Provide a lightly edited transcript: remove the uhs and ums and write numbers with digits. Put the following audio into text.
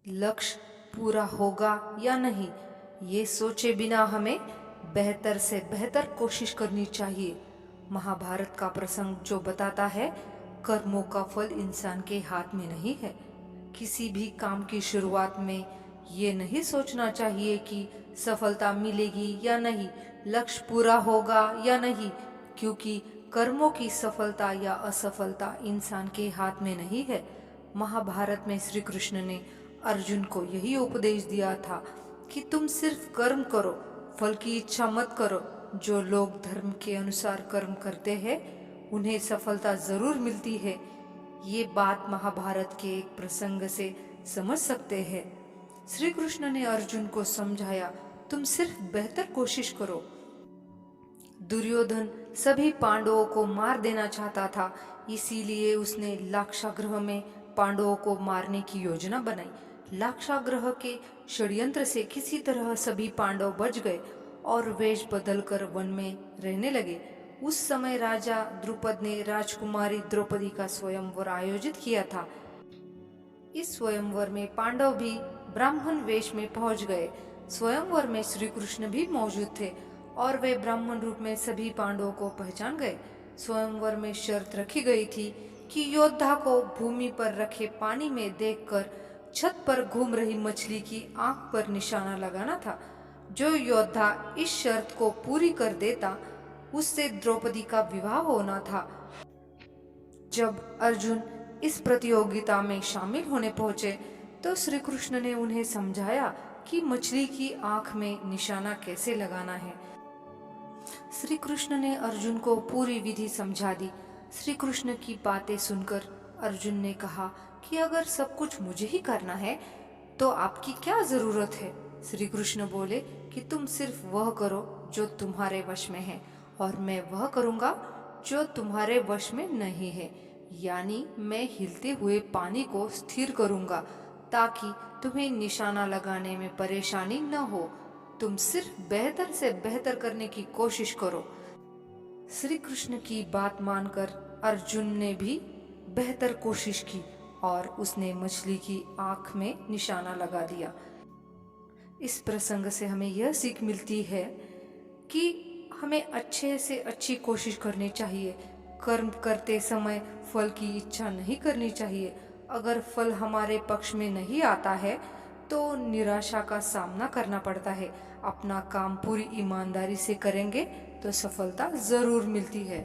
लक्ष्य पूरा होगा या नहीं, ये सोचे बिना हमें बेहतर से बेहतर कोशिश करनी चाहिए। महाभारत का प्रसंग जो बताता है, कर्मों का फल इंसान के हाथ में नहीं है। किसी भी काम की शुरुआत में ये नहीं सोचना चाहिए कि सफलता मिलेगी या नहीं, लक्ष्य पूरा होगा या नहीं, क्योंकि कर्मों की सफलता या असफलता इंसान के हाथ में नहीं है। महाभारत में श्री कृष्ण ने अर्जुन को यही उपदेश दिया था कि तुम सिर्फ कर्म करो, फल की इच्छा मत करो। जो लोग धर्म के अनुसार कर्म करते हैं उन्हें सफलता जरूर मिलती है। ये बात महाभारत के एक प्रसंग से समझ सकते हैं। श्री कृष्ण ने अर्जुन को समझाया, तुम सिर्फ बेहतर कोशिश करो। दुर्योधन सभी पांडवों को मार देना चाहता था, इसीलिए उसने लाक्षागृह में पांडवों को मारने की योजना बनाई। लाक्षागृह के षड्यंत्र से किसी तरह सभी पांडव बच गए और वेश बदलकर वन में रहने लगे। उस समय राजा द्रुपद ने राजकुमारी द्रौपदी का स्वयंवर आयोजित किया था। इस स्वयंवर में पांडव भी ब्राह्मण वेश में पहुंच गए। स्वयंवर में श्री कृष्ण भी मौजूद थे और वे ब्राह्मण रूप में सभी पांडवों को पहचान गए। स्वयंवर में शर्त रखी गई थी कि योद्धा को भूमि पर रखे पानी में देखकर छत पर घूम रही मछली की आंख पर निशाना लगाना था। जो योद्धा इस शर्त को पूरी कर देता, उससे द्रौपदी का विवाह होना था। जब अर्जुन इस प्रतियोगिता में शामिल होने पहुंचे तो श्री कृष्ण ने उन्हें समझाया कि मछली की आंख में निशाना कैसे लगाना है। श्री कृष्ण ने अर्जुन को पूरी विधि समझा दी। श्री कृष्ण की बातें सुनकर अर्जुन ने कहा कि अगर सब कुछ मुझे ही करना है तो आपकी क्या जरूरत है। श्री कृष्ण बोले कि तुम सिर्फ वह करो जो तुम्हारे वश में है और मैं वह करूँगा जो तुम्हारे वश में नहीं है, यानी मैं हिलते हुए पानी को स्थिर करूँगा ताकि तुम्हें निशाना लगाने में परेशानी न हो। तुम सिर्फ बेहतर से बेहतर करने की कोशिश करो। श्री कृष्ण की बात मानकर अर्जुन ने भी बेहतर कोशिश की और उसने मछली की आंख में निशाना लगा दिया। इस प्रसंग से हमें यह सीख मिलती है कि हमें अच्छे से अच्छी कोशिश करनी चाहिए। कर्म करते समय फल की इच्छा नहीं करनी चाहिए। अगर फल हमारे पक्ष में नहीं आता है तो निराशा का सामना करना पड़ता है। अपना काम पूरी ईमानदारी से करेंगे तो सफलता जरूर मिलती है।